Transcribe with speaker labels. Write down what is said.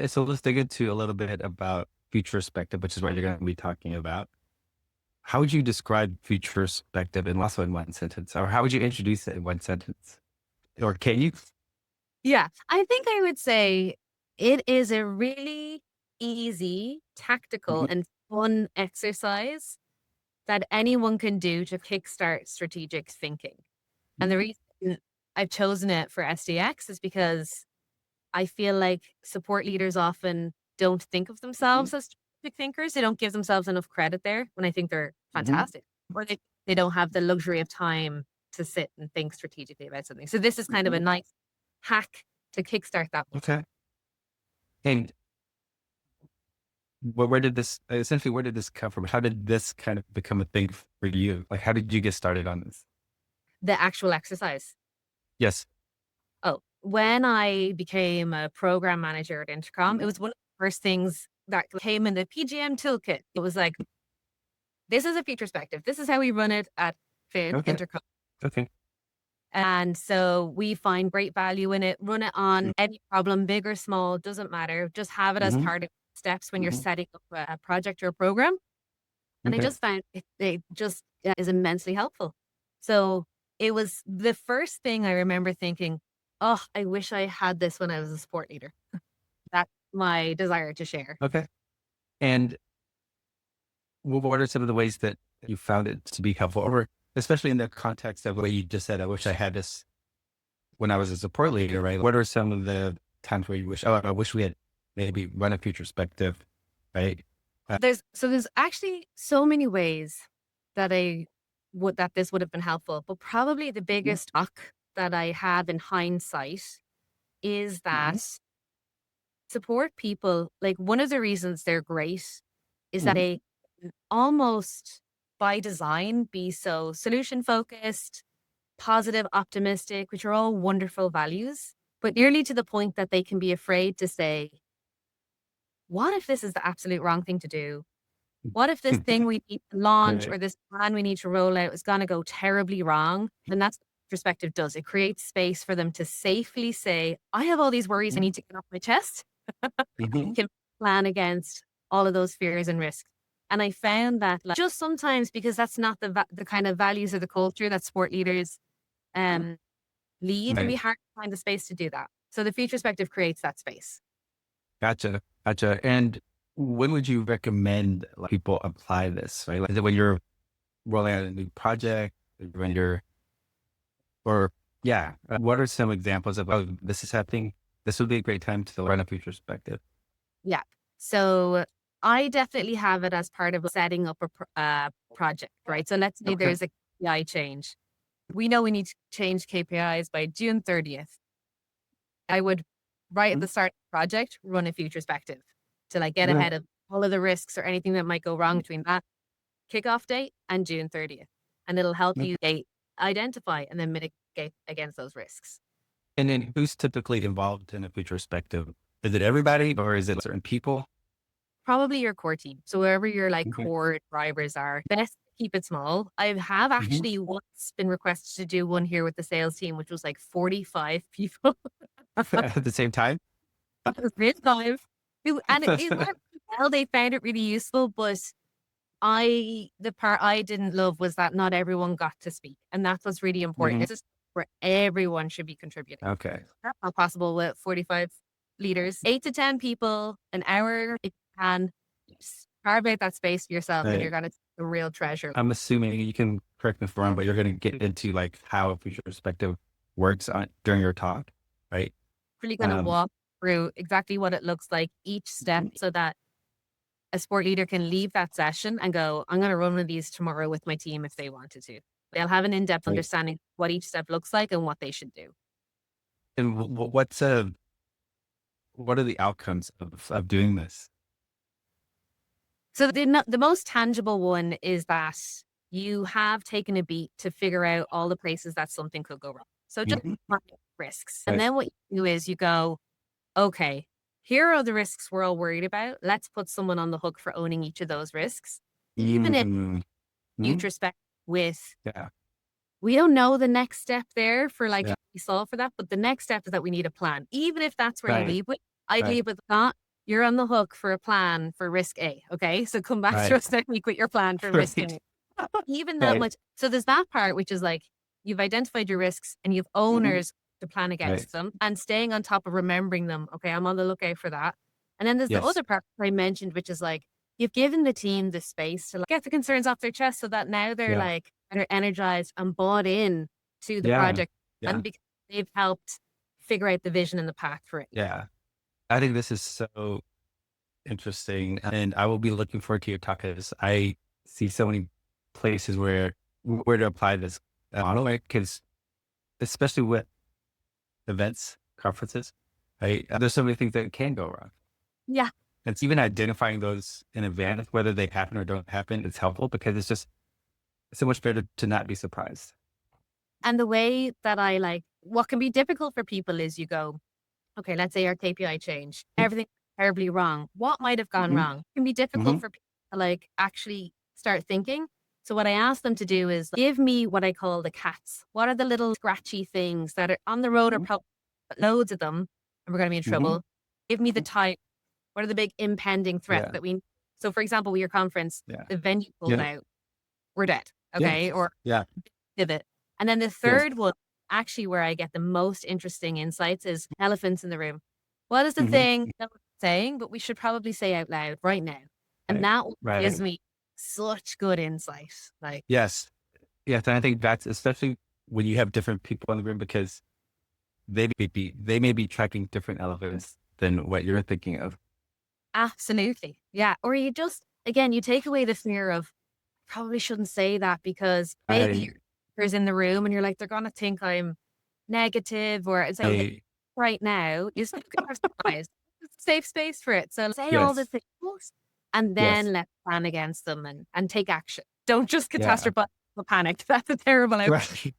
Speaker 1: So let's dig into a little bit about future perspective, which is what you're going to be talking about. How would you describe future perspective and also in one sentence, or how would you introduce it in one sentence? Or can you?
Speaker 2: Yeah, I think I would say it is a really easy, tactical,
Speaker 1: Mhm,
Speaker 2: and fun exercise that anyone can do to kickstart strategic thinking. And the reason I've chosen it for SDX is because I feel like support leaders often don't think of
Speaker 1: mhm,
Speaker 2: themselves as strategic thinkers. They don't give themselves enough credit there when I think they're
Speaker 1: mhm.
Speaker 2: fantastic, or they don't have the luxury of time to sit and think strategically about something. So this is kind of a nice hack to kickstart that one.
Speaker 1: Okay. And where did this essentially where did this come from? How did this kind of become a thing for you? Like, how did you get started on this?
Speaker 2: The actual exercise.
Speaker 1: Yes.
Speaker 2: Oh, when I became a program manager at Intercom, it was one of the first things that came in the PGM toolkit. It was like, this is a future perspective. This is how we run it at Fib
Speaker 1: Okay.
Speaker 2: Intercom.
Speaker 1: Okay.
Speaker 2: And so we find great value in it. Run it on any problem, big or small, doesn't matter. Just have it as
Speaker 1: Mm-hmm.
Speaker 2: part of steps when you're
Speaker 1: Hmm.
Speaker 2: setting up a project or a program. And I
Speaker 1: Okay.
Speaker 2: just found it just is immensely helpful. So it was the first thing I remember thinking, oh, I wish I had this when I was a sport leader. That's my desire to share.
Speaker 1: Okay. And what are some of the ways that you found it to be helpful, or especially in the context of what you just said? I wish I had this when I was a support leader, right? What are some of the times where you wish, oh, I wish we had maybe run a future perspective, right?
Speaker 2: There's actually so many ways that this would have been helpful, but probably the
Speaker 1: Mhm,
Speaker 2: biggest knock that I have in hindsight is
Speaker 1: mhm,
Speaker 2: that support people, like one of the reasons they're great is that
Speaker 1: mhm.
Speaker 2: they almost by design be so solution focused, positive, optimistic, which are all wonderful values, but nearly to the point that they can be afraid to say, what if this is the absolute wrong thing to do? What if this thing we need to launch
Speaker 1: Right.
Speaker 2: or this plan we need to roll out is going to go terribly wrong? And that's what perspective does. It creates space for them to safely say, I have all these worries I
Speaker 1: Mhm,
Speaker 2: need to get off my chest.
Speaker 1: mhm.
Speaker 2: Can plan against all of those fears and risks. And I found that like, just sometimes because that's not the kind of values of the culture that sport leaders um, lead, can be
Speaker 1: Right.
Speaker 2: hard to find the space to do that. So the future perspective creates that space.
Speaker 1: Gotcha. Gotcha. And when would you recommend like, people apply this, right? Like, is it when you're rolling out a new project, when you're, or yeah, what are some examples of, oh, this is happening? This would be a great time to run a future perspective.
Speaker 2: Yeah. So I definitely have it as part of setting up a project, right? So let's say
Speaker 1: Okay.
Speaker 2: there's a KPI change. We know we need to change KPIs by June 30th. I would, right at
Speaker 1: Mhm.
Speaker 2: the start of the project, run a future perspective to like get
Speaker 1: Okay.
Speaker 2: ahead of all of the risks or anything that might go wrong between that kickoff date and June 30th. And it'll help you identify and then mitigate against those risks.
Speaker 1: And then who's typically involved in a future perspective? Is it everybody or is it certain people?
Speaker 2: Probably your core team. So wherever your like
Speaker 1: Okay.
Speaker 2: core drivers are, best keep it small. I have
Speaker 1: Mhm.
Speaker 2: actually once been requested to do one here with the sales team, which was like 45 people.
Speaker 1: At the same time?
Speaker 2: It was real time. And it worked well. They found it really useful, but the part I didn't love was that not everyone got to speak. And that's what's really important.
Speaker 1: Mhm.
Speaker 2: It's just where everyone should be contributing.
Speaker 1: Okay.
Speaker 2: That's not possible with 45 leaders, 8 to 10 people, an hour. If you can, just carve out that space for yourself and you're
Speaker 1: Right.
Speaker 2: going to the real treasure.
Speaker 1: I'm assuming you can correct me if I'm wrong, but you're going to get into like how a future perspective works on during your talk, right?
Speaker 2: Really going to
Speaker 1: Um,
Speaker 2: walk through exactly what it looks like each step so that a sport leader can leave that session and go, I'm going to run one of these tomorrow with my team if they wanted to. They'll have an in-depth
Speaker 1: right.
Speaker 2: understanding of what each step looks like and what they should do.
Speaker 1: And what are the outcomes of doing this?
Speaker 2: So the most tangible one is that you have taken a beat to figure out all the places that something could go wrong. So just
Speaker 1: Mhm.
Speaker 2: risks. And
Speaker 1: Right.
Speaker 2: then what you do is you go, okay, here are the risks we're all worried about. Let's put someone on the hook for owning each of those risks. Even if
Speaker 1: Mhm. Mhm.
Speaker 2: future spec with,
Speaker 1: Yeah.
Speaker 2: we don't know the next step there for like, how
Speaker 1: Yeah.
Speaker 2: we solve for that, but the next step is that we need a plan. Even if that's where you
Speaker 1: Right.
Speaker 2: leave with, I'd
Speaker 1: Right.
Speaker 2: leave with that. You're on the hook for a plan for risk A. Okay. So come back to
Speaker 1: Right.
Speaker 2: us next week with your plan for risk
Speaker 1: Right.
Speaker 2: A. Even that
Speaker 1: Right.
Speaker 2: much. So there's that part, which is like you've identified your risks and you've
Speaker 1: Mhm.
Speaker 2: owners to plan
Speaker 1: Right.
Speaker 2: against them and staying on top of remembering them. Okay. I'm on the lookout for that. And then there's the
Speaker 1: Yes.
Speaker 2: other part I mentioned, which is like you've given the team the space to like, get the concerns off their chest so that now they're
Speaker 1: Yeah.
Speaker 2: like, they're energized and bought in to the
Speaker 1: Yeah.
Speaker 2: project
Speaker 1: Yeah.
Speaker 2: and because they've helped figure out the vision and the path for it.
Speaker 1: Yeah. I think this is so interesting, and I will be looking forward to your talk because I see so many places where to apply this model, right? Because especially with events, conferences, right? There's so many things that can go wrong.
Speaker 2: Yeah.
Speaker 1: It's even identifying those in advance, whether they happen or don't happen, is helpful because it's just so much better to not be surprised.
Speaker 2: And the way that I like, what can be difficult for people is you go, okay, let's say our KPI changed. Everything terribly wrong. What might have gone
Speaker 1: Mm-hmm.
Speaker 2: wrong? It can be difficult
Speaker 1: Hmm.
Speaker 2: for people to like actually start thinking. So what I ask them to do is give me what I call the cats. What are the little scratchy things that are on the road or
Speaker 1: Hmm.
Speaker 2: loads of them and we're going to be in
Speaker 1: Hmm.
Speaker 2: trouble. Give me the type. What are the big impending threats
Speaker 1: Yeah.
Speaker 2: that we so for example, with your conference,
Speaker 1: Yeah.
Speaker 2: the venue pulled
Speaker 1: Yeah.
Speaker 2: out, we're dead.
Speaker 1: Yeah.
Speaker 2: Okay. Or
Speaker 1: Yeah.
Speaker 2: pivot. And then the
Speaker 1: Yeah.
Speaker 2: third one, actually where I get the most interesting insights is elephants in the room. What is the
Speaker 1: Hmm.
Speaker 2: thing that we're saying, but we should probably say out loud right now? And
Speaker 1: Right.
Speaker 2: that one gives
Speaker 1: Right.
Speaker 2: me such good insight. Like,
Speaker 1: Yes. Yes. And I think that's especially when you have different people in the room because they may be tracking different elements than what you're thinking of.
Speaker 2: absolutely. Yeah. Or you just, again, you take away the fear of, probably shouldn't say that because maybe
Speaker 1: I
Speaker 2: you're in the room and you're like, they're going to think I'm negative or it's like,
Speaker 1: I
Speaker 2: right now, you still are surprised. It's a safe space for it. So say all the
Speaker 1: yes.
Speaker 2: things and
Speaker 1: Yes.
Speaker 2: then let's plan against them and take action. Don't just
Speaker 1: Yeah.
Speaker 2: catastrophize or panic. That's a terrible outcome.
Speaker 1: Right.